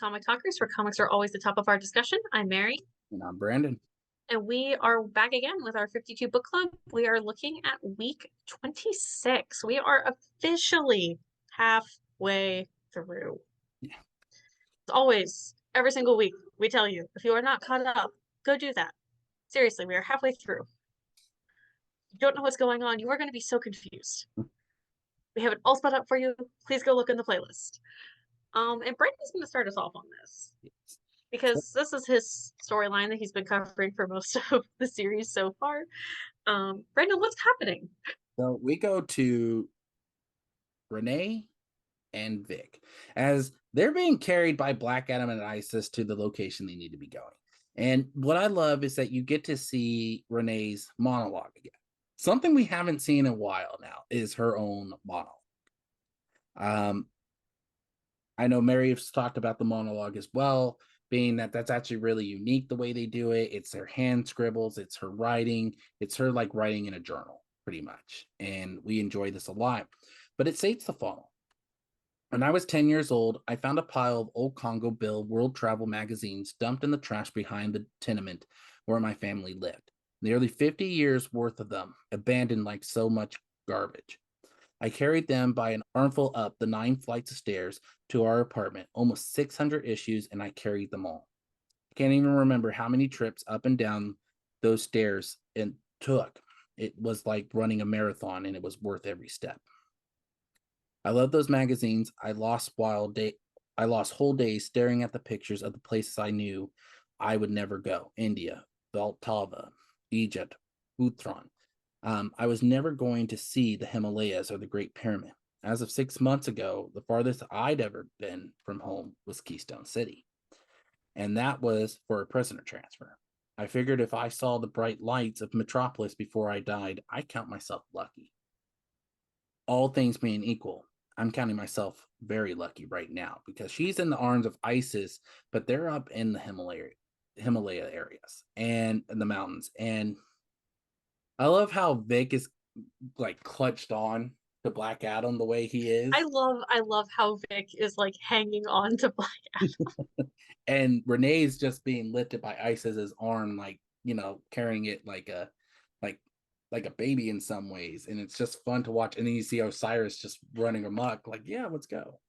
Comic Talkers, where comics are always the top of our discussion. I'm Mary, And I'm Brandon. and we are back again with our 52 book club. We are looking at week 26. We are officially halfway through. Yeah. As always, every single week, we tell you if you are not caught up, go do that. Seriously, we are halfway through. You don't know what's going on. You are going to be so confused. We have it all spelled out for you. Please go look in the playlist. And Brandon's going to start us off on this, So, because this is his storyline that he's been covering for most of the series so far. Brandon, what's happening? so we go to Renee and Vic as they're being carried by Black Adam and Isis to the location they need to be going. And what I love is that you get to see Renee's monologue again. Something we haven't seen in a while now is her own monologue. Um, I know Mary has talked about the monologue as well, being that that's actually really unique the way they do it. It's their hand scribbles, it's her writing, it's her like writing in a journal, pretty much. And we enjoy this a lot. But it states the following. When I was 10 years old, I found a pile of old Congo Bill world travel magazines dumped in the trash behind the tenement where my family lived. Nearly 50 years worth of them, abandoned like so much garbage. I carried them by an armful up the 9 flights of stairs to our apartment, almost 600 issues, and I carried them all. I can't even remember how many trips up and down those stairs it took. It was like running a marathon, and it was worth every step. I love those magazines. I lost whole days staring at the pictures of the places I knew I would never go. India, Vltava, Egypt, Uthron. I was never going to see the Himalayas or the Great Pyramid. As of 6 months ago, the farthest I'd ever been from home was Keystone City, and that was for a prisoner transfer. I figured if I saw the bright lights of Metropolis before I died, I count myself lucky. All things being equal, I'm counting myself very lucky right now because she's in the arms of ISIS, but they're up in the Himalaya areas and in the mountains. And I love how Vic is like clutched on to Black Adam the way he I is. love I love how Vic is like hanging on to Black Adam. And Renee's just being lifted by Isis's arm, like, carrying it like like a baby in some ways. And it's just fun to watch. And then you see Osiris just running amok, like, yeah, let's go.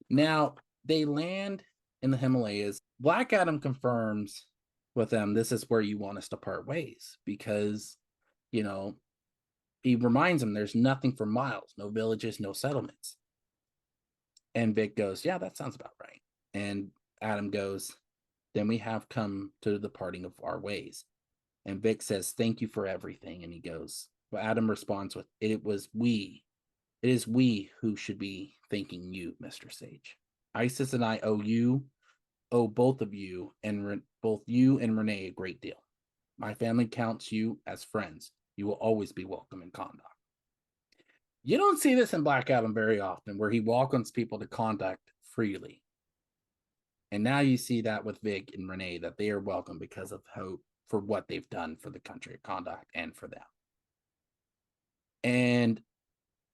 Now they land in the Himalayas. Black Adam confirms with them, this is where you want us to part ways because, you know, he reminds them there's nothing for miles, no villages, no settlements. And Vic goes, yeah, that sounds about right. And Adam goes, then we have come to the parting of our ways. And Vic says, thank you for everything. And he goes, well, Adam responds with, it is we who should be thanking you, Mr. Sage. Isis and I owe both of you and both you and Renee a great deal. My family counts you as friends. You will always be welcome in Kondak. You don't see this in Black Adam very often, where he welcomes people to contact freely. And now you see that with Vic and Renee, that they are welcome because of for what they've done for the country of Kondak and for them. And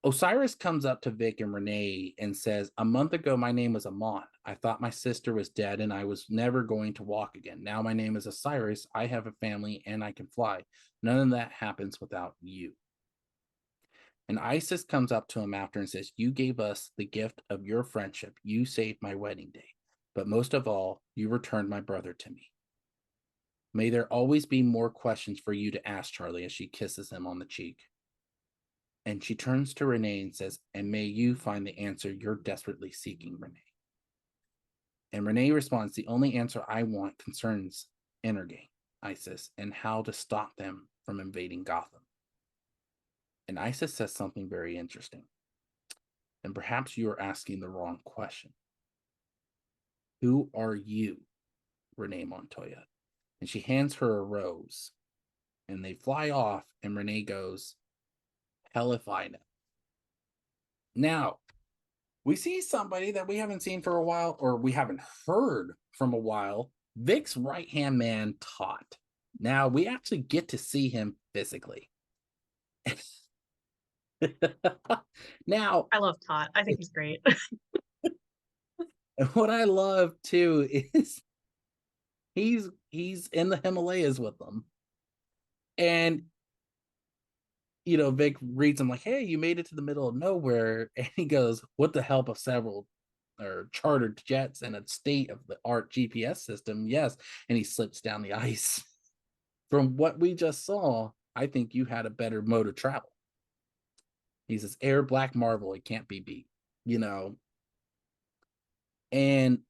Osiris comes up to Vic and Renee and says, a month ago, my name was Amon. I thought my sister was dead and I was never going to walk again. Now my name is Osiris. I have a family and I can fly. None of that happens without you. And Isis comes up to him after and says, you gave us the gift of your friendship. You saved my wedding day. But most of all, you returned my brother to me. May there always be more questions for you to ask, Charlie, as she kisses him on the cheek. And she turns to Renee and says, and may you find the answer you're desperately seeking, Renee. And Renee responds, the only answer I want concerns Energane, Isis, and how to stop them from invading Gotham. And Isis says something very interesting. And perhaps you are asking the wrong question. Who are you, Renée Montoya? And she hands her a rose. And they fly off, and Renee goes, hell if I know. Now, we see somebody that we haven't seen for a while, or we haven't heard from a while, Vic's right-hand man, Todd. Now, we actually get to see him physically. Now, I love Todd. I think he's great. And what I love too is he's in the Himalayas with them. And Vic reads him like, "Hey, you made it to the middle of nowhere." And he goes, "With the help of several or chartered jets and a state-of-the-art GPS system, yes." And he slips down the ice. From what we just saw, I think you had a better mode of travel. He says, "Air Black Marvel, it can't be beat." And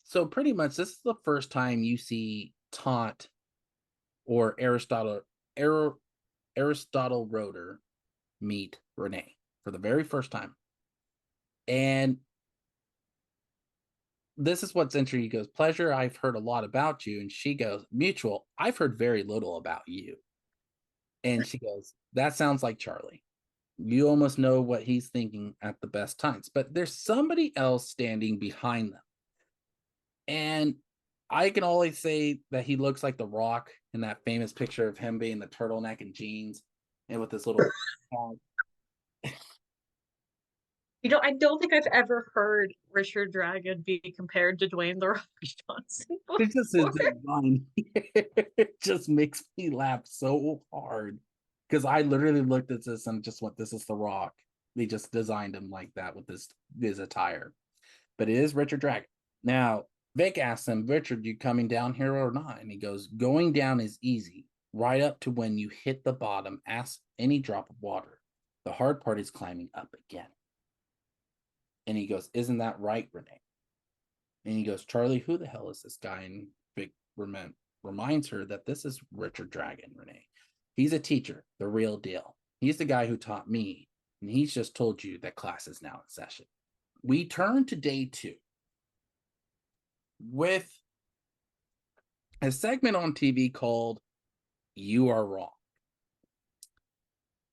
so pretty much this is the first time you see Taunt or Aristotle Roeder meet Renee for the very first time. And this is what's interesting. He goes, "Pleasure, I've heard a lot about you." And she goes, "Mutual, I've heard very little about you." And she goes, "That sounds like Charlie. You almost know what he's thinking at the best times. But there's somebody else standing behind them. And I can always say that he looks like The Rock in that famous picture of him being the turtleneck and jeans and with this little I don't think I've ever heard Richard Dragon be compared to Dwayne The Rock Johnson It's just his before. design. It just makes me laugh so hard. Because I literally looked at this and just went, "This is The Rock." They just designed him like that with his attire. But it is Richard Dragon. Now, Vic asks him, "Richard, you coming down here or not?" And he goes, "Going down is easy, right up to when you hit the bottom, ask any drop of water. The hard part is climbing up again." And he goes, "Isn't that right, Renee?" And he goes, "Charlie, who the hell is this guy?" And Vic reminds her that this is Richard Dragon, Renee. He's a teacher, the real deal. He's the guy who taught me, and he's just told you that class is now in session. We turn to day 2 with a segment on TV called "You Are Wrong."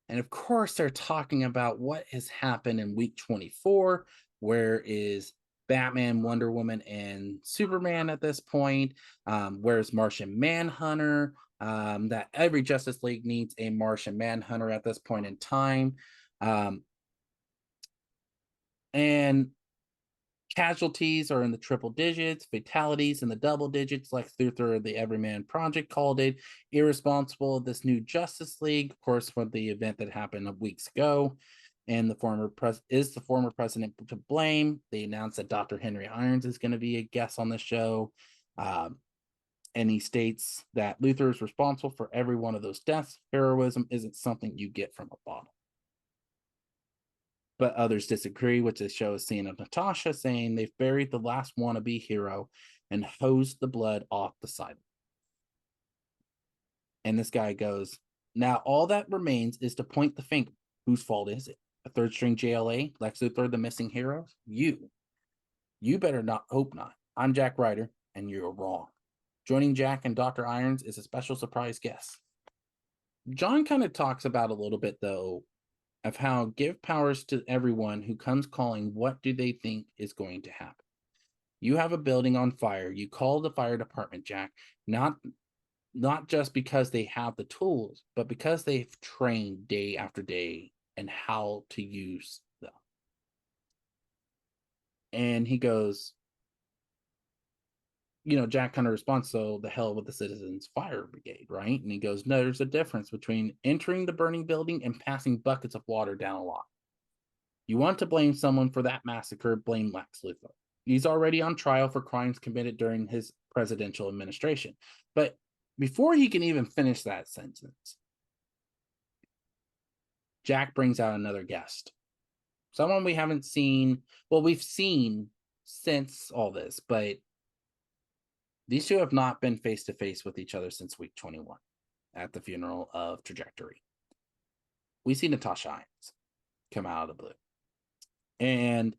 And of course, they're talking about what has happened in week 24. Where is Batman, Wonder Woman, and Superman at this point? Where's Martian Manhunter? That every Justice League needs a Martian Manhunter at this point in time. And casualties are in the triple digits, fatalities in the double digits, like Luthor, the Everyman Project called it. Irresponsible of this new Justice League, of course, for the event that happened weeks ago. And the former president to blame? They announced that Dr. Henry Irons is going to be a guest on the show. And he states that Luthor is responsible for every one of those deaths. Heroism isn't something you get from a bottle. But others disagree, which the show is scene of Natasha saying they've buried the last wannabe hero and hosed the blood off the side. And this guy goes, "Now all that remains is to point the finger. Whose fault is it? A third string JLA, Lex Luthor, the missing hero? You. You better not hope not. I'm Jack Ryder, and you're wrong." Joining Jack and Dr. Irons is a special surprise guest. John kind of talks about a little bit, though, of how give powers to everyone who comes calling. What do they think is going to happen? You have a building on fire. You call the fire department, Jack, not just because they have the tools, but because they've trained day after day and how to use them. And he goes, Jack kind of responds, "So the hell with the Citizens Fire Brigade, right?" And he goes, "No, there's a difference between entering the burning building and passing buckets of water down a lot. You want to blame someone for that massacre, blame Lex Luthor. He's already on trial for crimes committed during his presidential administration." But before he can even finish that sentence, Jack brings out another guest. Someone we haven't seen, well, we've seen since all this, but these two have not been face to face with each other since week 21 at the funeral of Trajectory. We see Natasha Irons come out of the blue. And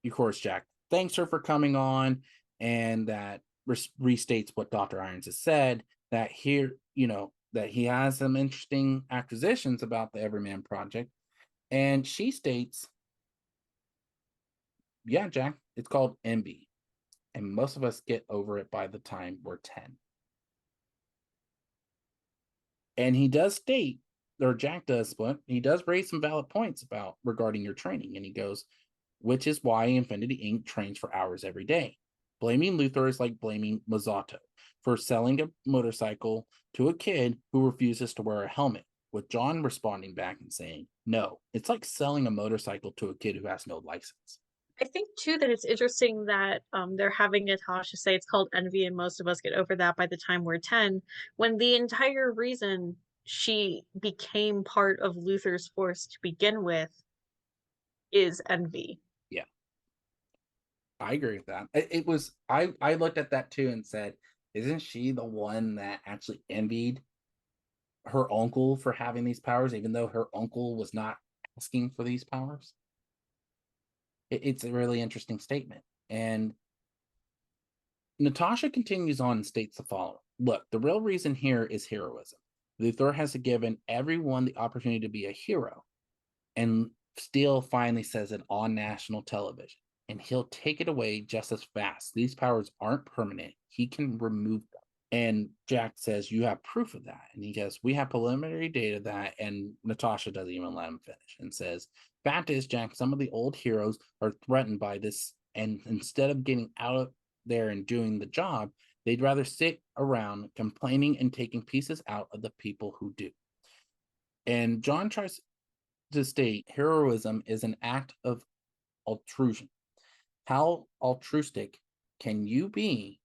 of course, Jack thanks her for coming on, and that restates what Dr. Irons has said, that here, that he has some interesting acquisitions about the Everyman Project. And she states, "Yeah, Jack, it's called MB. And most of us get over it by the time we're 10. And he does state, or Jack does, but he does raise some valid points about regarding your training. And he goes, which is why Infinity Inc. trains for hours every day. Blaming Luthor is like blaming Mazzato for selling a motorcycle to a kid who refuses to wear a helmet, with John responding back and saying, no, it's like selling a motorcycle to a kid who has no license. I think too that it's interesting that they're having Natasha say it's called envy, and most of us get over that by the time we're 10, when the entire reason she became part of Luthor's force to begin with is envy. Yeah, I agree with that. I looked at that too and said, isn't she the one that actually envied her uncle for having these powers, even though her uncle was not asking for these powers? It's a really interesting statement. And Natasha continues on and states the following. Look, the real reason here is heroism. Luthor has given everyone the opportunity to be a hero. And Steele finally says it on national television. And he'll take it away just as fast. These powers aren't permanent. He can remove them. And Jack says, you have proof of that. And he goes, we have preliminary data that, and Natasha doesn't even let him finish and says, fact is, Jack, some of the old heroes are threatened by this. And instead of getting out there and doing the job, they'd rather sit around complaining and taking pieces out of the people who do. And John tries to state heroism is an act of altruism. How altruistic can you be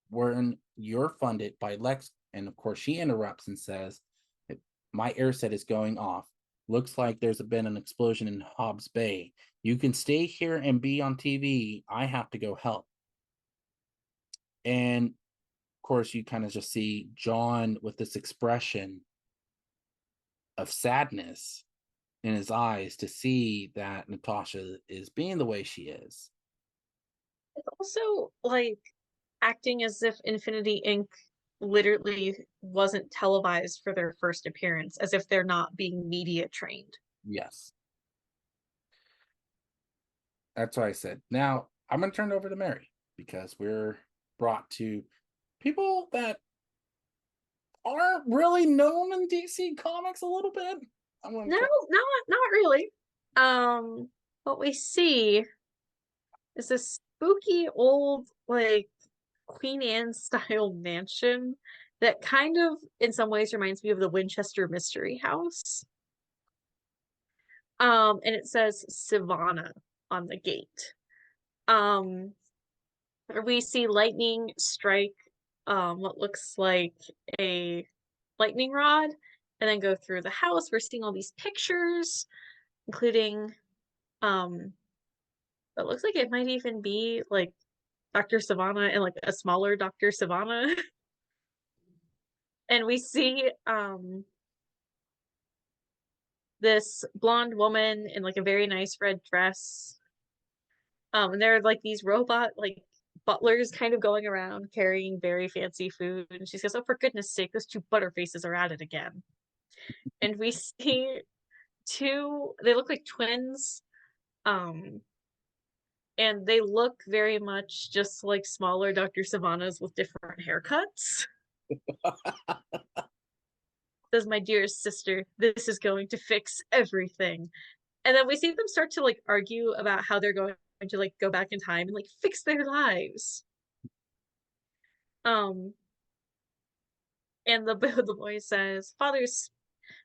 when you're funded by Lex? And of course, she interrupts and says, my air set is going off. Looks like there's been an explosion in Hobbs Bay. You can stay here and be on TV. I have to go help. And of course, you kind of just see John with this expression of sadness in his eyes to see that Natasha is being the way she is. It's also like acting as if Infinity Inc. literally wasn't televised for their first appearance, as if they're not being media trained. Yes. That's what I said. Now, I'm going to turn it over to Mary because we're brought to people that are really known in DC Comics a little bit. No, not really. What we see is this spooky old, like, Queen Anne style mansion that kind of, in some ways, reminds me of the Winchester Mystery House. And it says Sivana on the gate. We see lightning strike what looks like a lightning rod and then go through the house. We're seeing all these pictures, including it looks like it might even be like Dr. Sivana and like a smaller Dr. Sivana. And we see this blonde woman in like a very nice red dress. And there are like these robot like butlers kind of going around carrying very fancy food. And she says, oh, for goodness sake, those two butterfaces are at it again. And we see two, they look like twins. And they look very much just like smaller Dr. Savanas with different haircuts. Says, my dearest sister, this is going to fix everything. And then we see them start to like argue about how they're going to like go back in time and like fix their lives. And the boy says, Father's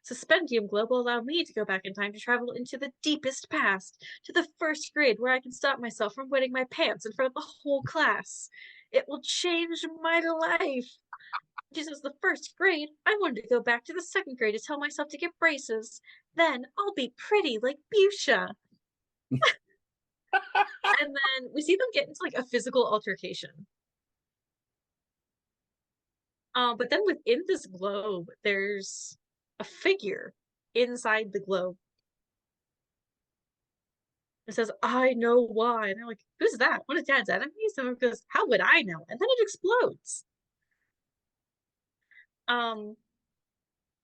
Suspendium Globe will allow me to go back in time to travel into the deepest past, to the first grade where I can stop myself from wetting my pants in front of the whole class. It will change my life. She says, the first grade, I wanted to go back to the second grade to tell myself to get braces. Then I'll be pretty like Fuchsia. And then we see them get into like a physical altercation. But then within this globe, there's a figure inside the globe. It says, I know why. And they're like, who's that? One of Dad's enemies? And it goes, how would I know? And then it explodes. And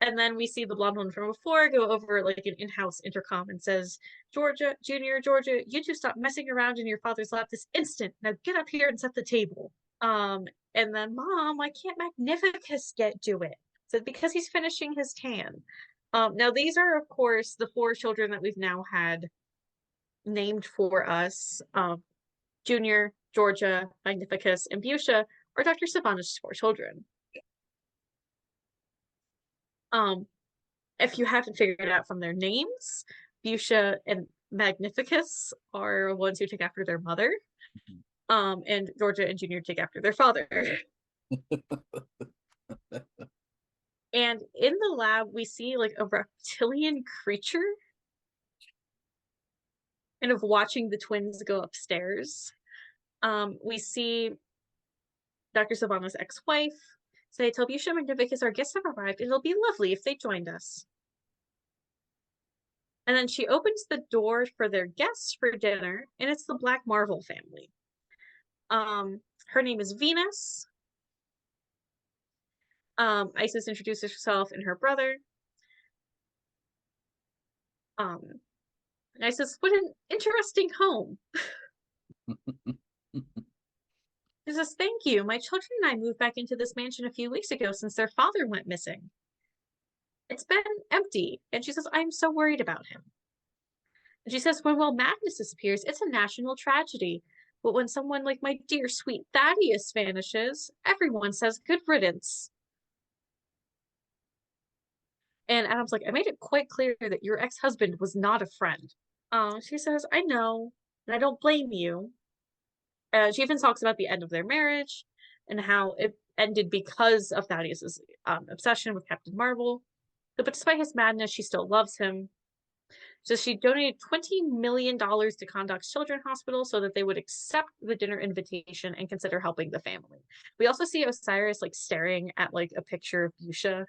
then we see the blonde one from before go over like an in-house intercom and says, Georgia, Georgia, you two stop messing around in your father's lap this instant. Now get up here and set the table. And then, Mom, why can't Magnificus do it? So because he's finishing his tan. Now these are, of course, the 4 children that we've now had named for us. Junior, Georgia, Magnificus, and Busha are Dr. Sivana's 4 children. If you haven't figured it out from their names, Busha and Magnificus are ones who take after their mother. And Georgia and Junior take after their father. And in the lab, we see like a reptilian creature kind of watching the twins go upstairs. We see Dr. Sivana's ex-wife say, "Tell Busha and Magnificus our guests have arrived, and it'll be lovely if they joined us." And then she opens the door for their guests for dinner, and it's the Black Marvel family. Her name is Venus. Isis introduces herself and her brother. Isis, what an interesting home. She says, "Thank you. My children and I moved back into this mansion a few weeks ago since their father went missing. It's been empty." And she says, "I'm so worried about him." And she says, "When Will Magnus disappears, it's a national tragedy. But when someone like my dear sweet Thaddeus vanishes, everyone says good riddance." And Adam's like, "I made it quite clear that your ex-husband was not a friend." She says, "I know, and I don't blame you." She even talks about the end of their marriage and how it ended because of Thaddeus's obsession with Captain Marvel. But despite his madness, she still loves him. So she donated $20 million to Condok's Children's Hospital so that they would accept the dinner invitation and consider helping the family. We also see Osiris like staring at like a picture of Busha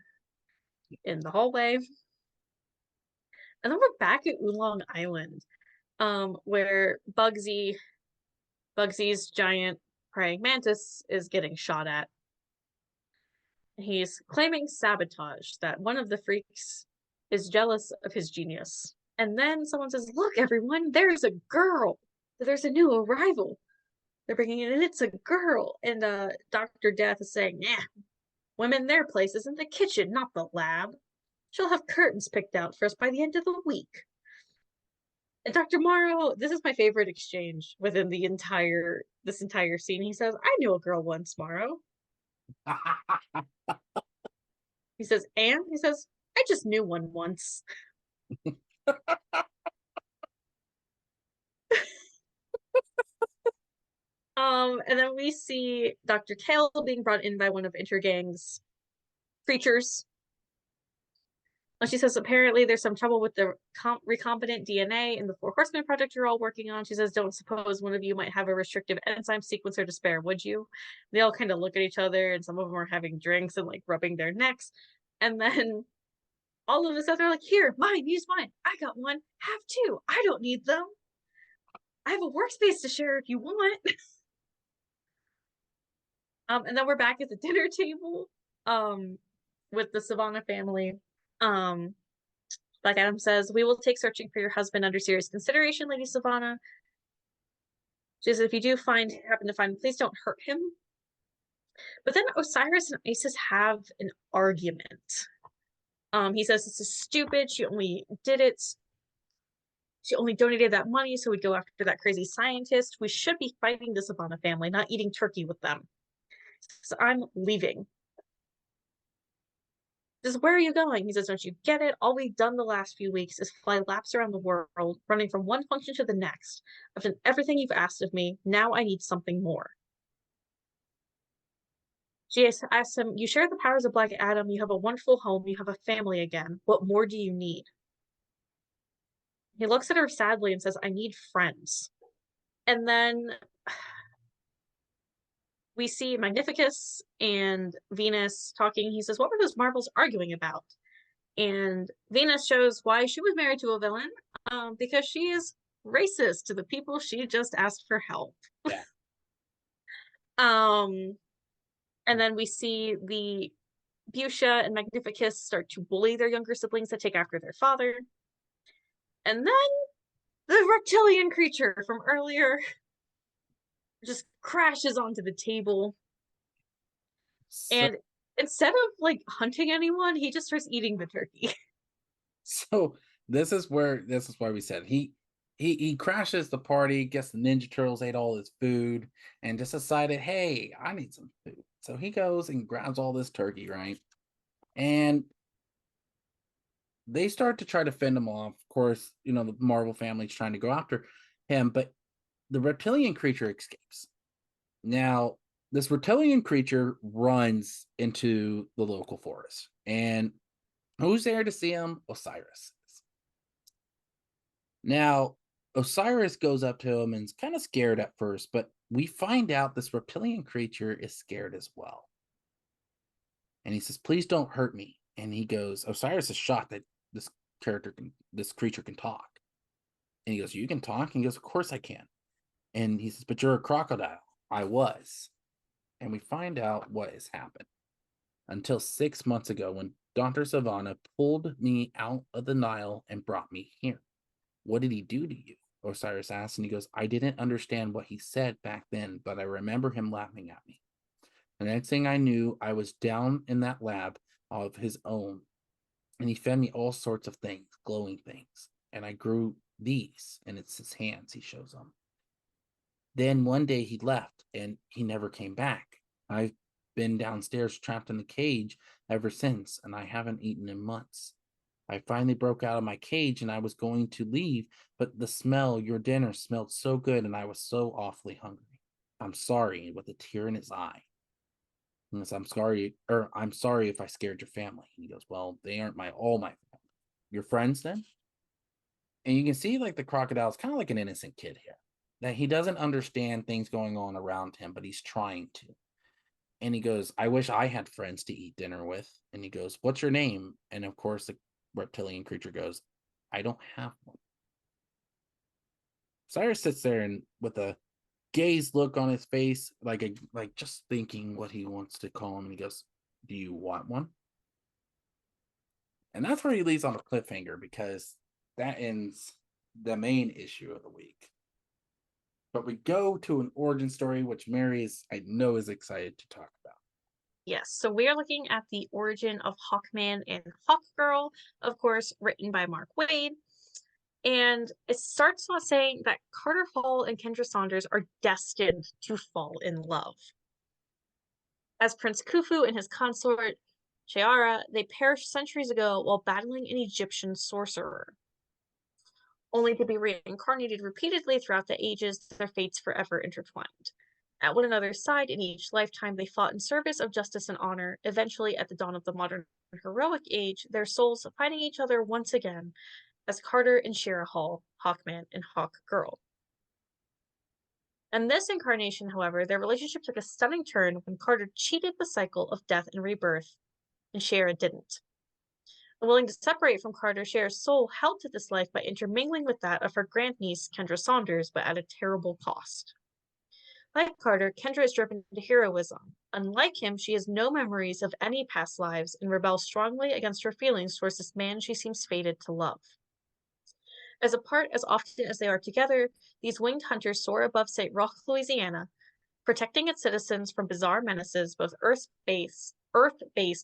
in the hallway. And then we're back at Oolong Island, where Bugsy's giant praying mantis is getting shot at. He's claiming sabotage, that one of the freaks is jealous of his genius. And then someone says, "Look, everyone, there's a girl. There's a new arrival. They're bringing it in. It's a girl." And Dr. Death is saying, "Yeah, women, their place is in the kitchen, not the lab. She'll have curtains picked out for us by the end of the week." And Dr. Morrow, this is my favorite exchange within this entire scene. He says, "I knew a girl once, Morrow." He says, "And?" He says, "I just knew one once." And then we see Dr. Kale being brought in by one of Intergang's creatures. She says apparently there's some trouble with the recombinant DNA in the Four Horsemen project you're all working on. She says, "Don't suppose one of you might have a restrictive enzyme sequencer to spare, would you?" They all kind of look at each other, and some of them are having drinks and like rubbing their necks. And then all of a sudden they're like, "Here, mine, use mine. I got one. Have two. I don't need them. I have a workspace to share if you want." And then we're back at the dinner table with the Sivana family. Black Adam says, "We will take searching for your husband under serious consideration, Lady Sivana." She says, "If you do happen to find him, please don't hurt him." But then Osiris and Isis have an argument. He says this is stupid. She only donated that money so we'd go after that crazy scientist. We should be fighting the Sivana family, not eating turkey with them. So I'm leaving. She says, "Where are you going?" He says, "Don't you get it? All we've done the last few weeks is fly laps around the world, running from one function to the next. I've done everything you've asked of me. Now I need something more." She asks him, "You share the powers of Black Adam. You have a wonderful home. You have a family again. What more do you need?" He looks at her sadly and says, "I need friends." And then we see Magnificus and Venus talking. He says, "What were those marbles arguing about?" And Venus shows why she was married to a villain, because she is racist to the people she just asked for help. Yeah. And then we see the Busha and Magnificus start to bully their younger siblings that take after their father. And then the reptilian creature from earlier just crashes onto the table. And instead of like hunting anyone, he just starts eating the turkey. So this is why we said he crashes the party, guess the Ninja Turtles ate all his food, and just decided, hey, I need some food. So he goes and grabs all this turkey, right? And they start to try to fend him off. Of course, the Marvel family's trying to go after him, but the reptilian creature escapes. Now, this reptilian creature runs into the local forest. And who's there to see him? Osiris. Now, Osiris goes up to him and is kind of scared at first, but we find out this reptilian creature is scared as well. And he says, please don't hurt me. And he goes, Osiris is shocked that this creature can talk. And he goes, you can talk? And he goes, of course I can. And he says, but you're a crocodile. I was. And we find out what has happened. Until 6 months ago, when Dr. Sivana pulled me out of the Nile and brought me here. What did he do to you? Osiris asked, and he goes, I didn't understand what he said back then, but I remember him laughing at me. The next thing I knew, I was down in that lab of his own, and he fed me all sorts of things, glowing things, and I grew these, and it's his hands, he shows them. Then one day he left, and he never came back. I've been downstairs trapped in the cage ever since, and I haven't eaten in months. I finally broke out of my cage and I was going to leave, but the smell, your dinner smelled so good and I was so awfully hungry. I'm sorry, with a tear in his eye. He goes, I'm sorry if I scared your family. And he goes, well, they aren't all my family. Your friends then? And you can see like the crocodile is kind of like an innocent kid here. That he doesn't understand things going on around him, but he's trying to. And he goes, I wish I had friends to eat dinner with. And he goes, what's your name? And of course, the reptilian creature goes, I don't have one. Cyrus sits there and with a gaze look on his face, like just thinking what he wants to call him. And he goes, do you want one? And that's where he leaves on a cliffhanger, because that ends the main issue of the week. But we go to an origin story, which Mary I know is excited to talk about. Yes, so we are looking at the origin of Hawkman and Hawkgirl, of course, written by Mark Waid. And it starts off saying that Carter Hall and Kendra Saunders are destined to fall in love. As Prince Khufu and his consort, Chiara, they perished centuries ago while battling an Egyptian sorcerer. Only to be reincarnated repeatedly throughout the ages, their fates forever intertwined. At one another's side in each lifetime, they fought in service of justice and honor. Eventually, at the dawn of the modern heroic age, their souls finding each other once again as Carter and Shira Hall, Hawkman and Hawkgirl. In this incarnation, however, their relationship took a stunning turn when Carter cheated the cycle of death and rebirth, and Shira didn't. Unwilling to separate from Carter, Shira's soul helped this life by intermingling with that of her grandniece, Kendra Saunders, but at a terrible cost. Like Carter, Kendra is driven to heroism. Unlike him, she has no memories of any past lives and rebels strongly against her feelings towards this man she seems fated to love. As apart as often as they are together, these winged hunters soar above St. Roch, Louisiana, protecting its citizens from bizarre menaces, both Earth-based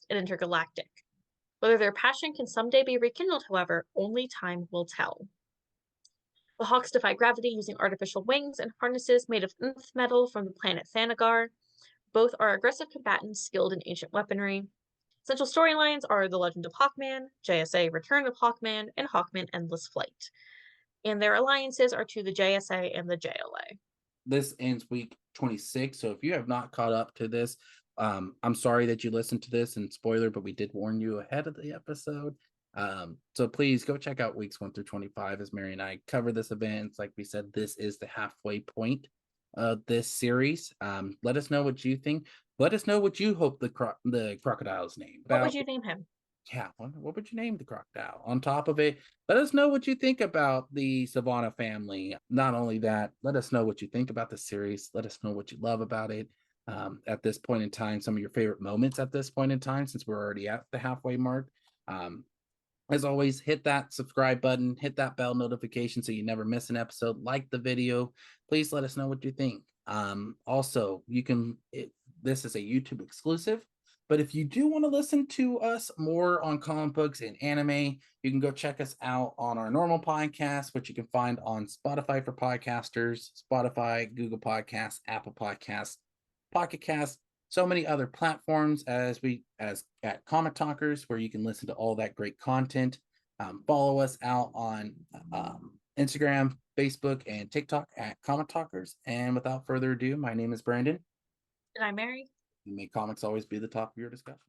and intergalactic. Whether their passion can someday be rekindled, however, only time will tell. The Hawks defy gravity using artificial wings and harnesses made of nth metal from the planet Thanagar. Both are aggressive combatants skilled in ancient weaponry. Central storylines are The Legend of Hawkman, JSA Return of Hawkman, and Hawkman Endless Flight. And their alliances are to the JSA and the JLA. This ends week 26, so if you have not caught up to this, I'm sorry that you listened to this, and spoiler, but we did warn you ahead of the episode. So please go check out weeks 1 through 25 as Mary and I cover this event. Like we said, this is the halfway point of this series. Let us know what you think. Let us know what you hope the crocodile's name. What would you name him? Yeah, what would you name the crocodile? On top of it, let us know what you think about the Sivana family. Not only that, let us know what you think about the series. Let us know what you love about it. At this point in time, some of your favorite moments at this point in time, since we're already at the halfway mark. As always, hit that subscribe button, hit that bell notification so you never miss an episode. Like the video. Please let us know what you think. Also, this is a YouTube exclusive. But if you do want to listen to us more on comic books and anime, you can go check us out on our normal podcast, which you can find on Spotify for podcasters, Spotify, Google Podcasts, Apple Podcasts, Pocket Cast, so many other platforms as at Comic Talkers, where you can listen to all that great content. Follow us out on Instagram, Facebook, and TikTok at Comic Talkers. And without further ado, my name is Brandon. And I'm Mary. And may comics always be the top of your discussion.